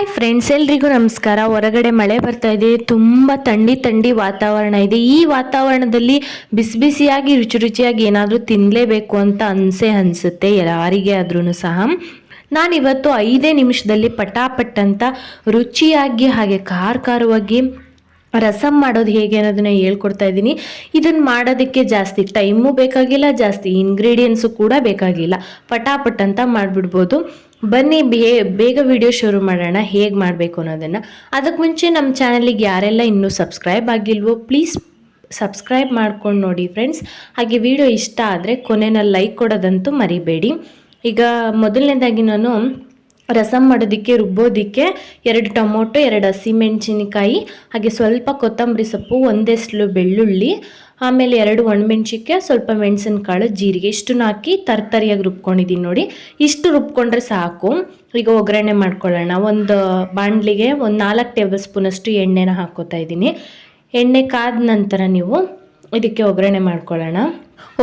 Hi friends, ಎಲ್ರಿಗೂ ನಮಸ್ಕಾರ. ಹೊರಗಡೆ ಮಳೆ ಬರ್ತಾ ಇದೆ, ತುಂಬ ಥಂಡಿ ವಾತಾವರಣ ಇದೆ. ಈ ವಾತಾವರಣದಲ್ಲಿ ಬಿಸಿ ಬಿಸಿಯಾಗಿ ರುಚಿ ರುಚಿಯಾಗಿ ಏನಾದರೂ ತಿನ್ನಲೇಬೇಕು ಅಂತ ಅನಿಸುತ್ತೆ ಯಾರಿಗೆ ಆದ್ರೂ ಸಹ. ನಾನಿವತ್ತು 5 ನಿಮಿಷದಲ್ಲಿ ಪಟಾಪಟ್ ಅಂತ ರುಚಿಯಾಗಿ ಹಾಗೆ ಖಾರವಾಗಿ ರಸಮ್ ಮಾಡೋದು ಹೇಗೆ ಅನ್ನೋದನ್ನ ಹೇಳ್ಕೊಡ್ತಾ ಇದ್ದೀನಿ. ಇದನ್ನು ಮಾಡೋದಕ್ಕೆ ಜಾಸ್ತಿ ಟೈಮು ಬೇಕಾಗಿಲ್ಲ, ಜಾಸ್ತಿ ಇಂಗ್ರೀಡಿಯೆಂಟ್ಸು ಕೂಡ ಬೇಕಾಗಿಲ್ಲ. ಪಟಾಪಟ್ ಅಂತ ಮಾಡಿಬಿಡ್ಬೋದು. ಬನ್ನಿ ಬೇಗ ವಿಡಿಯೋ ಶುರು ಮಾಡೋಣ ಹೇಗೆ ಮಾಡಬೇಕು ಅನ್ನೋದನ್ನು. ಅದಕ್ಕೆ ಮುಂಚೆ ನಮ್ಮ ಚಾನಲಿಗೆ ಯಾರೆಲ್ಲ ಇನ್ನೂ ಸಬ್ಸ್ಕ್ರೈಬ್ ಆಗಿಲ್ವೋ ಪ್ಲೀಸ್ ಸಬ್ಸ್ಕ್ರೈಬ್ ಮಾಡ್ಕೊಂಡು ನೋಡಿ ಫ್ರೆಂಡ್ಸ್. ಹಾಗೆ ವಿಡಿಯೋ ಇಷ್ಟ ಆದರೆ ಕೊನೆಯಲ್ಲಿ ಲೈಕ್ ಕೊಡೋದಂತೂ ಮರಿಬೇಡಿ. ಈಗ ಮೊದಲನೇದಾಗಿ ನಾನು ರಸಮ್ ಮಾಡೋದಕ್ಕೆ ರುಬ್ಬೋದಕ್ಕೆ 2 ಟೊಮೊಟೊ, 2 ಹಸಿಮೆಣಸಿನಕಾಯಿ, ಹಾಗೆ ಸ್ವಲ್ಪ ಕೊತ್ತಂಬರಿ ಸೊಪ್ಪು, 1 ಎಸ್ಳು ಬೆಳ್ಳುಳ್ಳಿ, ಆಮೇಲೆ 2 ಒಣಮೆಣ್ಸಿಕಾಯಿ, ಸ್ವಲ್ಪ ಮೆಣಸಿನಕಾಳು, ಜೀರಿಗೆ ಇಷ್ಟನ್ನು ಹಾಕಿ ತರಿಯಾಗಿ ರುಬ್ಕೊಂಡಿದ್ದೀನಿ ನೋಡಿ. ಇಷ್ಟು ರುಬ್ಕೊಂಡ್ರೆ ಸಾಕು. ಈಗ ಒಗ್ಗರಣೆ ಮಾಡ್ಕೊಳ್ಳೋಣ. ಒಂದು ಬಾಣಲಿಗೆ 4 ಟೇಬಲ್ ಸ್ಪೂನಷ್ಟು ಎಣ್ಣೆನ ಹಾಕ್ಕೋತಾ ಇದ್ದೀನಿ. ಎಣ್ಣೆ ಕಾದ ನಂತರ ನೀವು ಇದಕ್ಕೆ ಒಗ್ಗರಣೆ ಮಾಡ್ಕೊಳ್ಳೋಣ.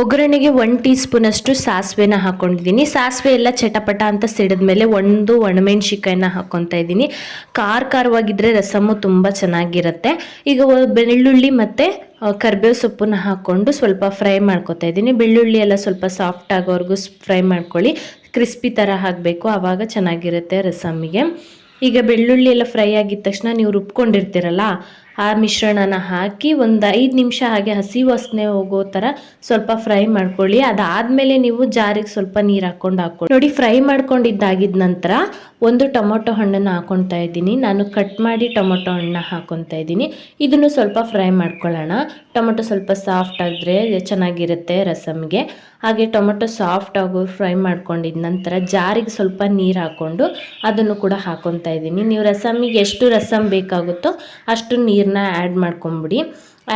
ಒಗ್ಗರಣೆಗೆ 1 ಟೀ ಸ್ಪೂನಷ್ಟು ಸಾಸಿವೆನ ಹಾಕ್ಕೊಂಡಿದ್ದೀನಿ. ಸಾಸಿವೆ ಎಲ್ಲ ಚಟಪಟ ಅಂತ ಸಿಡಿದ್ಮೇಲೆ 1 ಒಣಮೆಣ್ಸಿಕಾಯಿನ ಹಾಕ್ಕೊತಾ ಇದ್ದೀನಿ. ಖಾರವಾಗಿದ್ದರೆ ರಸಮ್ಮು ತುಂಬ ಚೆನ್ನಾಗಿರುತ್ತೆ. ಈಗ ಬೆಳ್ಳುಳ್ಳಿ ಮತ್ತು ಕರಿಬೇವು ಸೊಪ್ಪನ್ನ ಹಾಕ್ಕೊಂಡು ಸ್ವಲ್ಪ ಫ್ರೈ ಮಾಡ್ಕೊತಾ ಇದ್ದೀನಿ. ಬೆಳ್ಳುಳ್ಳಿ ಎಲ್ಲ ಸ್ವಲ್ಪ ಸಾಫ್ಟ್ ಆಗೋವರೆಗೂ ಫ್ರೈ ಮಾಡ್ಕೊಳ್ಳಿ. ಕ್ರಿಸ್ಪಿ ಥರ ಹಾಕಬೇಕು, ಆವಾಗ ಚೆನ್ನಾಗಿರುತ್ತೆ ರಸಮ್ಮಿಗೆ. ಈಗ ಬೆಳ್ಳುಳ್ಳಿ ಎಲ್ಲ ಫ್ರೈ ಆಗಿದ ತಕ್ಷಣ ನೀವು ರುಬ್ಕೊಂಡಿರ್ತೀರಲ್ಲ ಆ ಮಿಶ್ರಣನ ಹಾಕಿ ಒಂದು 5 ನಿಮಿಷ ಹಾಗೆ ಹಸಿ ವಾಸನೆ ಹೋಗೋ ಥರ ಸ್ವಲ್ಪ ಫ್ರೈ ಮಾಡ್ಕೊಳ್ಳಿ. ಅದಾದಮೇಲೆ ನೀವು ಜಾರಿಗೆ ಸ್ವಲ್ಪ ನೀರು ಹಾಕ್ಕೊಂಡು ನೋಡಿ. ಫ್ರೈ ಮಾಡ್ಕೊಂಡಿದ್ದಾಗಿದ ನಂತರ 1 ಟೊಮೊಟೊ ಹಣ್ಣನ್ನು ಹಾಕ್ಕೊತಾ ಇದ್ದೀನಿ. ನಾನು ಕಟ್ ಮಾಡಿ ಟೊಮೊಟೊ ಹಣ್ಣನ್ನ ಹಾಕ್ಕೊತಾ ಇದ್ದೀನಿ. ಇದನ್ನು ಸ್ವಲ್ಪ ಫ್ರೈ ಮಾಡ್ಕೊಳ್ಳೋಣ. ಟೊಮೊಟೊ ಸ್ವಲ್ಪ ಸಾಫ್ಟ್ ಆಗಿದ್ರೆ ಚೆನ್ನಾಗಿರುತ್ತೆ ರಸಮ್ಗೆ. ಹಾಗೆ ಟೊಮೊಟೊ ಸಾಫ್ಟ್ ಆಗೋ ಫ್ರೈ ಮಾಡ್ಕೊಂಡಿದ ನಂತರ ಜಾರಿಗೆ ಸ್ವಲ್ಪ ನೀರು ಹಾಕ್ಕೊಂಡು ಅದನ್ನು ಕೂಡ ಹಾಕ್ಕೊತಾ ಇದ್ದೀನಿ. ನೀವು ರಸಮ್ಮಿಗೆ ಎಷ್ಟು ರಸಮ್ ಬೇಕಾಗುತ್ತೋ ಅಷ್ಟು ನೀರನ್ನ ಆ್ಯಡ್ ಮಾಡ್ಕೊಂಬಿಡಿ.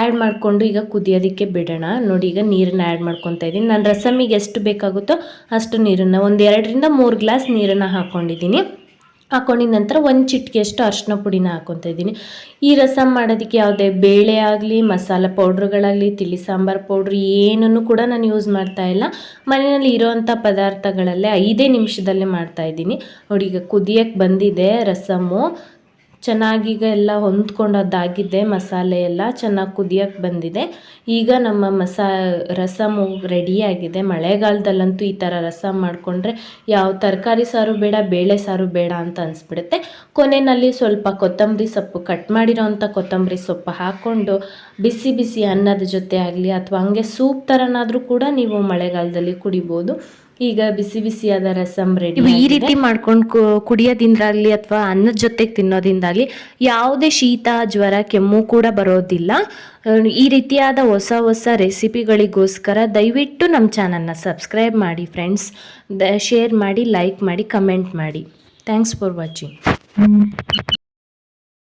ಆ್ಯಡ್ ಮಾಡಿಕೊಂಡು ಈಗ ಕುದಿಯೋದಕ್ಕೆ ಬಿಡೋಣ. ನೋಡಿ, ಈಗ ನೀರನ್ನ ಆ್ಯಡ್ ಮಾಡ್ಕೊತಾ ಇದ್ದೀನಿ. ನಾನು ರಸಮ್ಮಿಗೆ ಎಷ್ಟು ಬೇಕಾಗುತ್ತೋ ಅಷ್ಟು ನೀರನ್ನು, ಒಂದು 2 ರಿಂದ 3 ಗ್ಲಾಸ್ ನೀರನ್ನು ಹಾಕ್ಕೊಂಡಿದ್ದೀನಿ. ಹಾಕ್ಕೊಂಡಿದ ನಂತರ 1 ಚಿಟಿಕೆಯಷ್ಟು ಅರಿಶಿನ ಪುಡಿನ ಹಾಕ್ಕೊತಾ ಇದ್ದೀನಿ. ಈ ರಸಮ್ ಮಾಡೋದಕ್ಕೆ ಯಾವುದೇ ಬೇಳೆ ಆಗಲಿ, ಮಸಾಲೆ ಪೌಡ್ರುಗಳಾಗಲಿ, ತಿಳಿ ಸಾಂಬಾರು ಪೌಡ್ರು ಏನನ್ನು ಕೂಡ ನಾನು ಯೂಸ್ ಮಾಡ್ತಾ ಇಲ್ಲ. ಮನೆಯಲ್ಲಿ ಇರೋವಂಥ ಪದಾರ್ಥಗಳಲ್ಲೇ 5 ನಿಮಿಷದಲ್ಲೇ ಮಾಡ್ತಾಯಿದ್ದೀನಿ. ನೋಡಿ, ಈಗ ಕುದಿಯೋಕ್ಕೆ ಬಂದಿದೆ ರಸಮ್ಮು. ಚೆನ್ನಾಗೀಗ ಎಲ್ಲ ಹೊಂದ್ಕೊಂಡದ್ದಾಗಿದೆ. ಮಸಾಲೆ ಎಲ್ಲ ಚೆನ್ನಾಗಿ ಕುದಿಯೋಕ್ಕೆ ಬಂದಿದೆ. ಈಗ ನಮ್ಮ ರಸಮ್ಮು ರೆಡಿಯಾಗಿದೆ. ಮಳೆಗಾಲದಲ್ಲಂತೂ ಈ ಥರ ರಸಮ್ ಮಾಡಿಕೊಂಡ್ರೆ ಯಾವ ತರಕಾರಿ ಸಾರು ಬೇಡ, ಬೇಳೆ ಸಾರು ಬೇಡ ಅಂತ ಅನಿಸ್ಬಿಡುತ್ತೆ. ಕೊನೆಯಲ್ಲಿ ಸ್ವಲ್ಪ ಕೊತ್ತಂಬರಿ ಸೊಪ್ಪು, ಕಟ್ ಮಾಡಿರೋವಂಥ ಕೊತ್ತಂಬರಿ ಸೊಪ್ಪು ಹಾಕ್ಕೊಂಡು ಬಿಸಿ ಬಿಸಿ ಅನ್ನದ ಜೊತೆ ಆಗಲಿ ಅಥವಾ ಹಂಗೆ ಸೂಪ್ ಥರನಾದರೂ ಕೂಡ ನೀವು ಮಳೆಗಾಲದಲ್ಲಿ ಕುಡಿಬೋದು. ಈಗ ಬಿಸಿ ಬಿಸಿಯಾದ ರಸಮ್ ರೆಡಿ. ಈ ರೀತಿ ಮಾಡ್ಕೊಂಡು ಕುಡಿಯೋದ್ರಿಂದಾಗಲಿ ಅಥವಾ ಅನ್ನದ ಜೊತೆಗೆ ತಿನ್ನೋದ್ರಿಂದಾಗಲಿ ಯಾವುದೇ ಶೀತ, ಜ್ವರ, ಕೆಮ್ಮು ಕೂಡ ಬರೋದಿಲ್ಲ. ಈ ರೀತಿಯಾದ ಹೊಸ ರೆಸಿಪಿಗಳಿಗೋಸ್ಕರ ದಯವಿಟ್ಟು ನಮ್ಮ ಚಾನಲ್ನ ಸಬ್ಸ್ಕ್ರೈಬ್ ಮಾಡಿ ಫ್ರೆಂಡ್ಸ್. ಶೇರ್ ಮಾಡಿ, ಲೈಕ್ ಮಾಡಿ, ಕಮೆಂಟ್ ಮಾಡಿ. Thanks for watching.